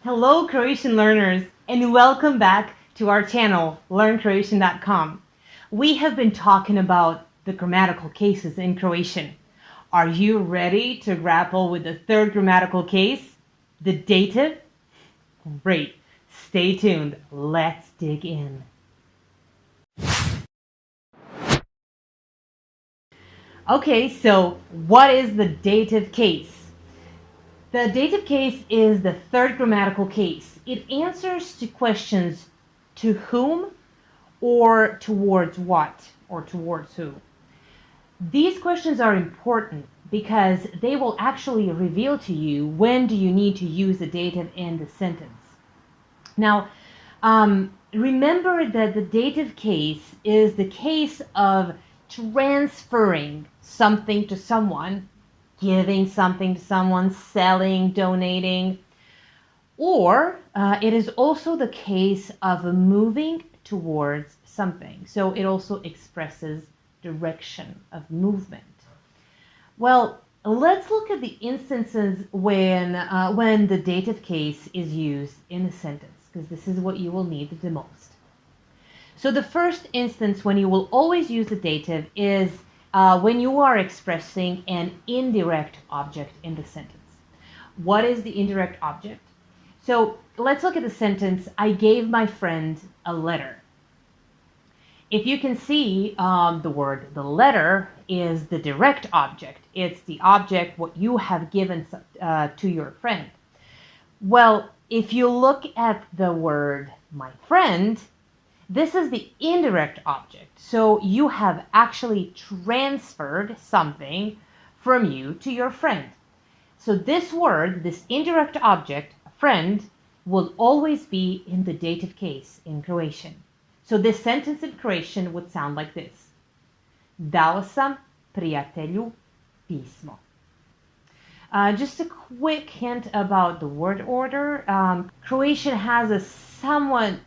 Hello, Croatian learners, and welcome back to our channel, learncroatian.com. We have been talking about the grammatical cases in Croatian. Are you ready to grapple with the third grammatical case, the dative? Great. Stay tuned. Let's dig in. Okay, so what is the dative case? The dative case is the third grammatical case. It answers to questions to whom or towards what or towards who. These questions are important because they will actually reveal to you when do you need to use the dative in the sentence. Now, remember that the dative case is the case of transferring something to someone, giving something to someone, selling, donating, or it is also the case of moving towards something. So it also expresses direction of movement. Well, let's look at the instances when the dative case is used in a sentence, because this is what you will need the most. So the first instance when you will always use the dative is when you are expressing an indirect object in the sentence. What is the indirect object? So let's look at the sentence, I gave my friend a letter. If you can see, the letter is the direct object. It's the object what you have given to your friend. Well, if you look at the word my friend, this is the indirect object. So you have actually transferred something from you to your friend. So this word, this indirect object, friend, will always be in the dative case in Croatian. So this sentence in Croatian would sound like this. Dao sam prijatelju pismo. Just a quick hint about the word order. Croatian has a somewhat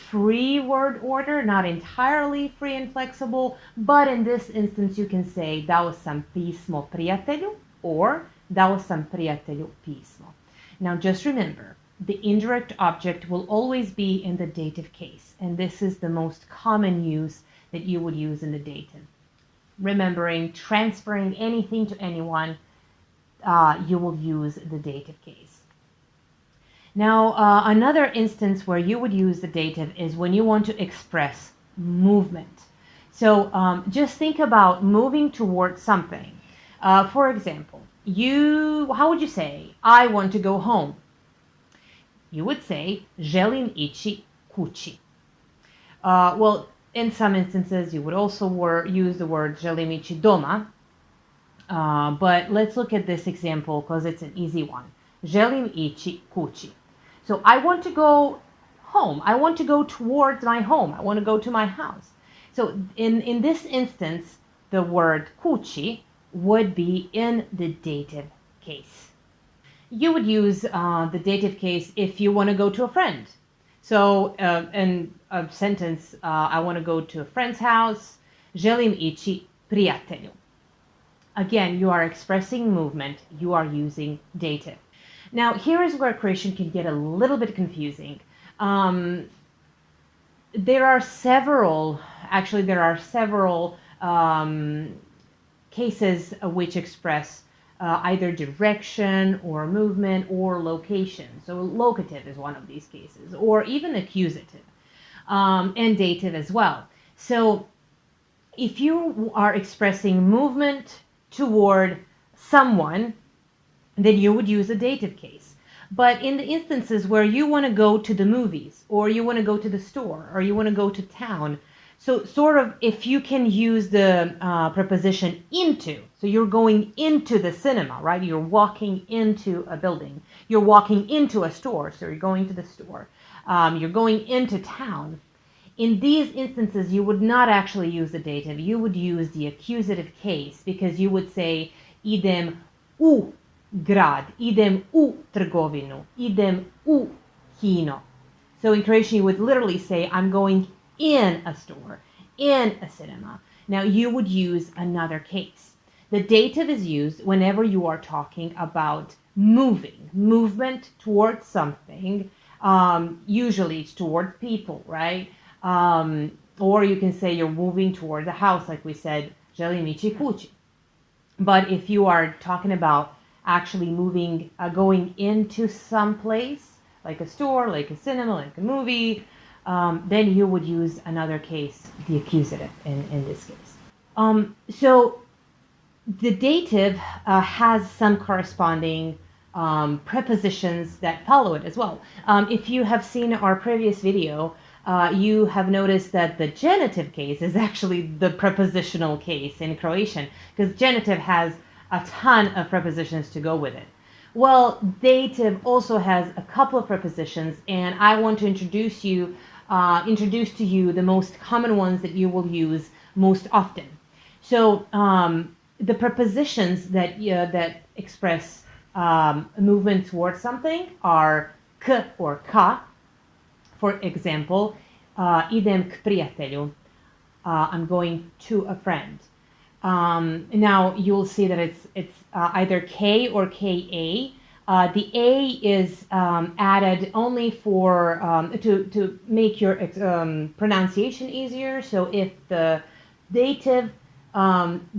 free word order, not entirely free and flexible, but in this instance you can say dao sam pismo prijatelju or dao sam prijatelju pismo. Now just remember, the indirect object will always be in the dative case, and this is the most common use that you would use in the dative. Remembering transferring anything to anyone, you will use the dative case. Now, another instance where you would use the dative is when you want to express movement. So just think about moving towards something. For example, how would you say, I want to go home? You would say, želim ići kući. Well, in some instances, you would also use the word želim ići doma. But let's look at this example because it's an easy one. Želim ići kući. So I want to go home. I want to go towards my home. I want to go to my house. So in this instance, the word kući would be in the dative case. You would use the dative case if you want to go to a friend. So in a sentence, I want to go to a friend's house. Želim ići prijatelju. Again, you are expressing movement. You are using dative. Now, here is where Croatian can get a little bit confusing. There are several cases which express either direction or movement or location. So locative is one of these cases, or even accusative, and dative as well. So if you are expressing movement toward someone, then you would use a dative case. But in the instances where you want to go to the movies, or you want to go to the store, or you want to go to town, so sort of if you can use the preposition into, so you're going into the cinema, right? You're walking into a building. You're walking into a store, so you're going to the store. You're going into town. In these instances, you would not actually use the dative. You would use the accusative case because you would say idem u grad, idem u trgovinu, idem u kino. So in Croatian, you would literally say, I'm going in a store, in a cinema. Now, you would use another case. The dative is used whenever you are talking about movement towards something. Usually it's towards people, right? Or you can say you're moving towards a house, like we said, želim ići kući. But if you are talking about actually moving, going into some place, like a store, like a cinema, like a movie, then you would use another case, the accusative in this case. So the dative has some corresponding prepositions that follow it as well. If you have seen our previous video, you have noticed that the genitive case is actually the prepositional case in Croatian, because genitive has a ton of prepositions to go with it. Well, dative also has a couple of prepositions, and I want to introduce to you the most common ones that you will use most often. So the prepositions that express movement towards something are k or ka. For example, idem k prijatelju. I'm going to a friend. Now you'll see that it's either K or KA. The A is added only for to make your pronunciation easier. So if the dative,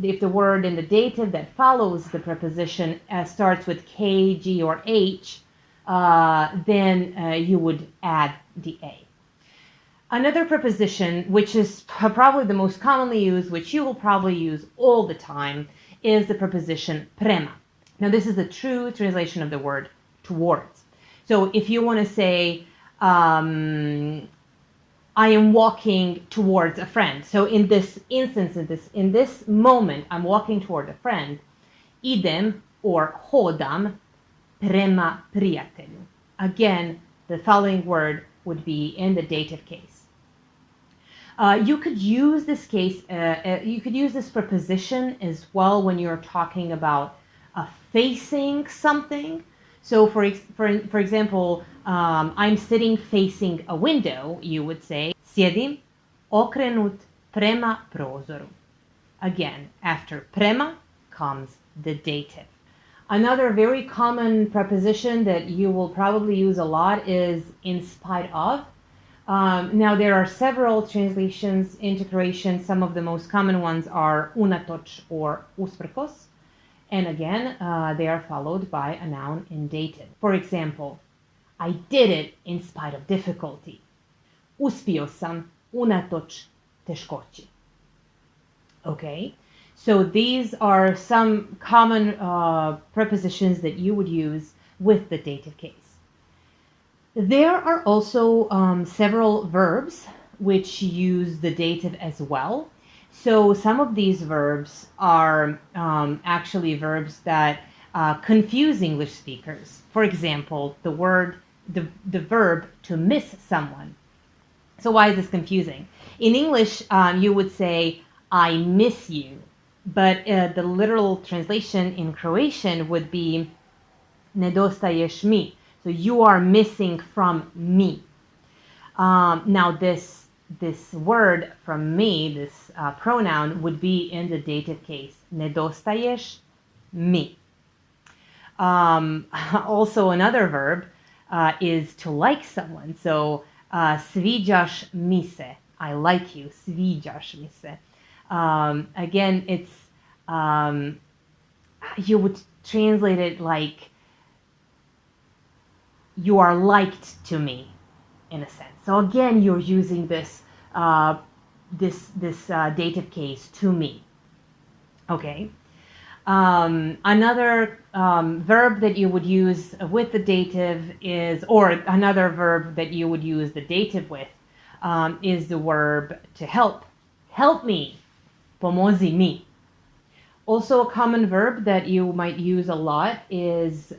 if the word in the dative that follows the preposition starts with K, G, or H, then you would add the A. Another preposition, which is probably the most commonly used, which you will probably use all the time, is the preposition prema. Now, this is the true translation of the word towards. So if you want to say, I am walking towards a friend. So in this instance, in this moment, I'm walking toward a friend. Idem or hodam prema prijatelju. Again, the following word would be in the dative case. You could use this case, you could use this preposition as well when you're talking about facing something. So for example, I'm sitting facing a window, you would say, sjedim okrenut prema prozoru. Again, after prema comes the dative. Another very common preposition that you will probably use a lot is in spite of. Now there are several translations into Croatian. Some of the most common ones are unatoč or usprkos. And again, they are followed by a noun in dative. For example, I did it in spite of difficulty. Uspio sam unatoč teškoći. Okay, so these are some common prepositions that you would use with the dative case. There are also several verbs which use the dative as well. So some of these verbs are actually verbs that confuse English speakers. For example, the verb to miss someone. So why is this confusing? In English, you would say, I miss you. But the literal translation in Croatian would be nedostaješ mi. So you are missing from me. Now this word from me, this pronoun, would be in the dative case. Nedostaješ mi. Also another verb is to like someone. So sviđaš mi se. I like you. Sviđaš mi se. Again, it's you would translate it like you are liked to me, in a sense. So again, you're using this dative case, to me. Okay. Another verb that you would use with the dative is, or another verb that you would use the dative with, is the verb to help. Help me. Pomozi mi. Also, a common verb that you might use a lot is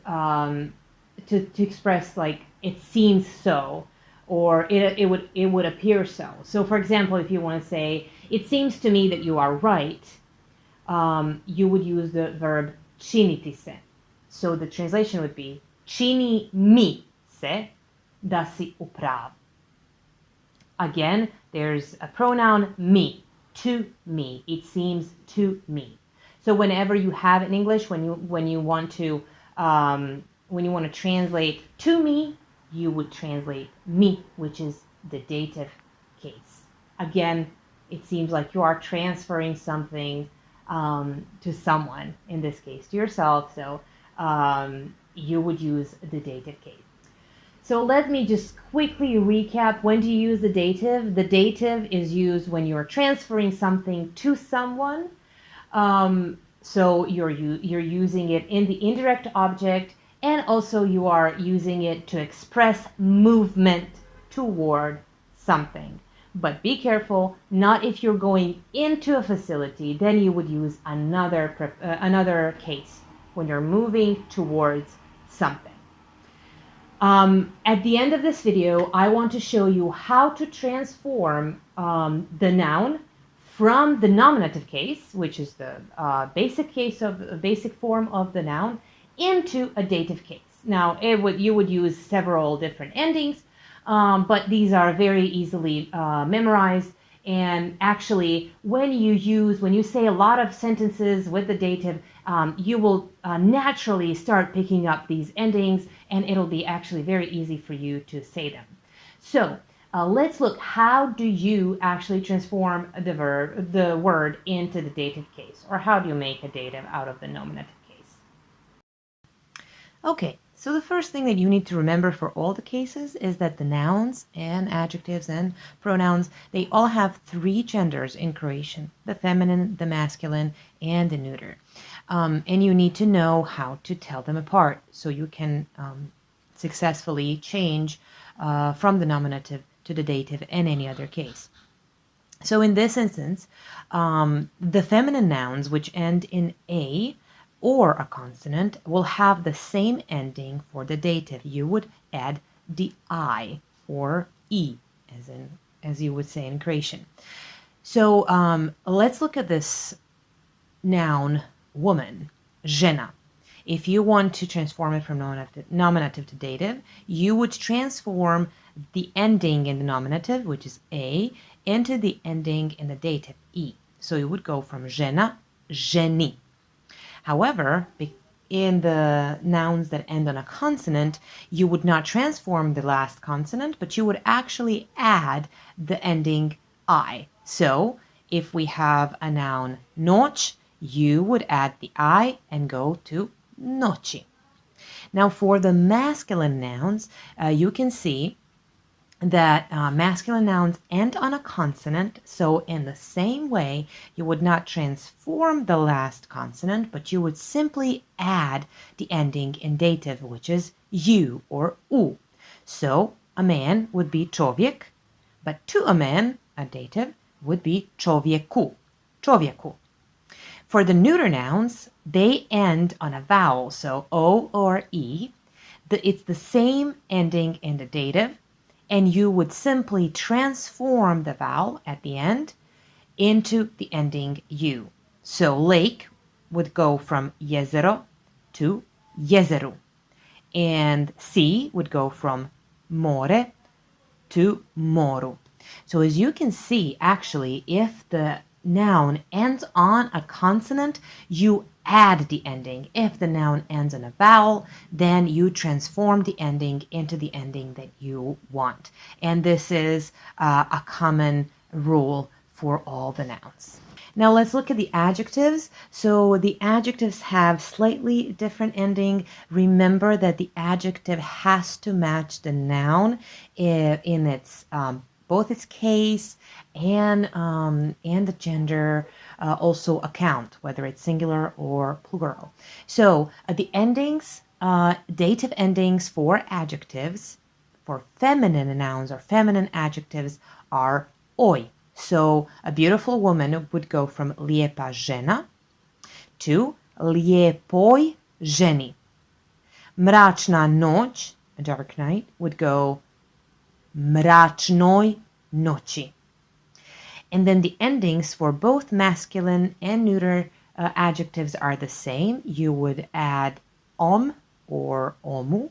to express like it seems so, or it would appear so. So for example, if you want to say it seems to me that you are right, you would use the verb činiti se. So the translation would be čini mi se da si u pravu. Again, there's a pronoun mi, to me. It seems to me. So whenever you have in English, when you want to when you want to translate to me, you would translate me, which is the dative case. Again, it seems like you are transferring something to someone, in this case to yourself, so you would use the dative case. So let me just quickly recap. When do you use the dative? The dative is used when you're transferring something to someone. So you're using it in the indirect object, and also you are using it to express movement toward something. But be careful, not if you're going into a facility, then you would use another case when you're moving towards something. At the end of this video, I want to show you how to transform the noun from the nominative case, which is the basic form of the noun, into a dative case. Now, you would use several different endings, but these are very easily memorized. And actually, when you say a lot of sentences with the dative, you will naturally start picking up these endings, and it'll be actually very easy for you to say them. So let's look, how do you actually transform the word into the dative case, or how do you make a dative out of the nominative case? Okay, so the first thing that you need to remember for all the cases is that the nouns and adjectives and pronouns, they all have three genders in Croatian: the feminine, the masculine, and the neuter. And you need to know how to tell them apart so you can successfully change from the nominative to the dative in any other case. So in this instance, the feminine nouns which end in A or a consonant will have the same ending for the dative. You would add the I or E, as you would say in Croatian. So let's look at this noun, woman, žena. If you want to transform it from nominative to dative, you would transform the ending in the nominative, which is A, into the ending in the dative, E. So you would go from žena, ženi. However, in the nouns that end on a consonant, you would not transform the last consonant, but you would actually add the ending I. So if we have a noun noć, you would add the I and go to noći. Now for the masculine nouns, you can see that masculine nouns end on a consonant, so in the same way, you would not transform the last consonant, but you would simply add the ending in dative, which is u or u. So a man would be čovjek, but to a man, a dative, would be čovjeku, čovjeku. For the neuter nouns, they end on a vowel, so O or E. It's the same ending in the dative, and you would simply transform the vowel at the end into the ending U. So lake would go from jezero to jezeru, and sea would go from more to moru. So as you can see, actually, if the noun ends on a consonant, you add the ending. If the noun ends on a vowel, then you transform the ending into the ending that you want. And this is a common rule for all the nouns. Now let's look at the adjectives. So the adjectives have slightly different ending. Remember that the adjective has to match the noun in its both its case and the gender also account, whether it's singular or plural. So the endings, dative endings for adjectives, for feminine nouns or feminine adjectives are oj. So a beautiful woman would go from lijepa žena to lijepoj ženi. Mračna noć, a dark night, would go mračnoj noći. And then the endings for both masculine and neuter adjectives are the same. You would add om or omu.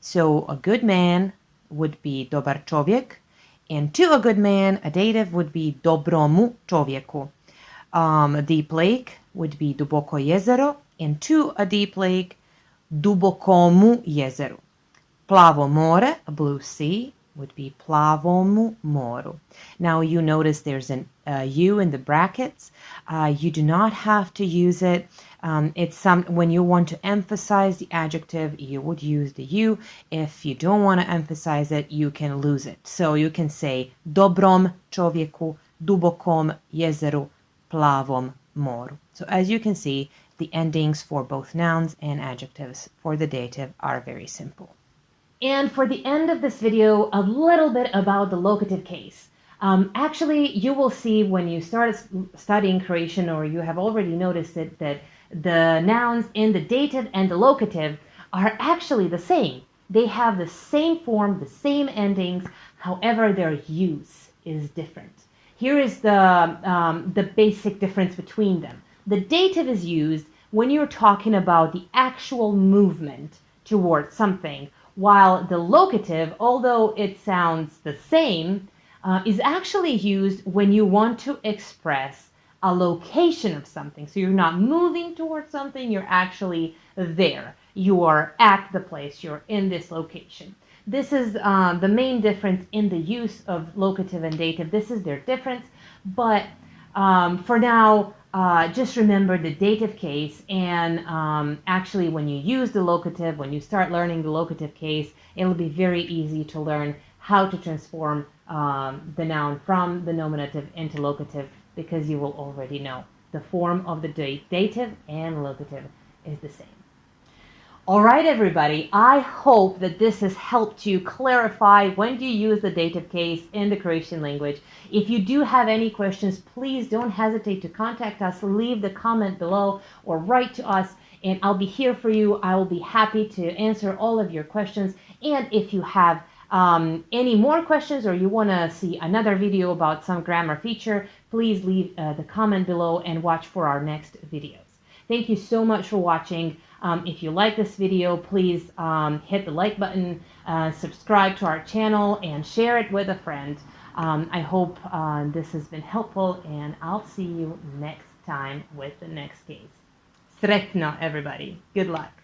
So a good man would be dobar čovjek, and to a good man, a dative would be dobromu čovjeku. A deep lake would be duboko jezero, and to a deep lake, dubokomu jezeru. Plavo more, a blue sea, would be plavomu moru. Now you notice there's an U in the brackets. You do not have to use it. When you want to emphasize the adjective, you would use the U. If you don't want to emphasize it, you can lose it. So you can say dobrom čovjeku, dubokom jezeru, plavom moru. So as you can see, the endings for both nouns and adjectives for the dative are very simple. And for the end of this video, a little bit about the locative case. Actually, you will see when you start studying Croatian, or you have already noticed it, that the nouns in the dative and the locative are actually the same. They have the same form, the same endings, however their use is different. Here is the basic difference between them. The dative is used when you're talking about the actual movement towards something, while the locative, although it sounds the same, is actually used when you want to express a location of something. So you're not moving towards something, you're actually there. You are at the place, you're in this location. This is the main difference in the use of locative and dative. This is their difference, but for now, just remember the dative case, and actually when you use the locative, when you start learning the locative case, it'll be very easy to learn how to transform the noun from the nominative into locative, because you will already know the form of the dative and locative is the same. All right, everybody, I hope that this has helped you clarify when do you use the dative case in the Croatian language. If you do have any questions, please don't hesitate to contact us. Leave the comment below or write to us, and I'll be here for you. I will be happy to answer all of your questions. And if you have any more questions, or you want to see another video about some grammar feature, please leave the comment below and watch for our next videos. Thank you so much for watching. If you like this video, please hit the like button, subscribe to our channel, and share it with a friend. I hope this has been helpful, and I'll see you next time with the next case. Sretno, everybody. Good luck.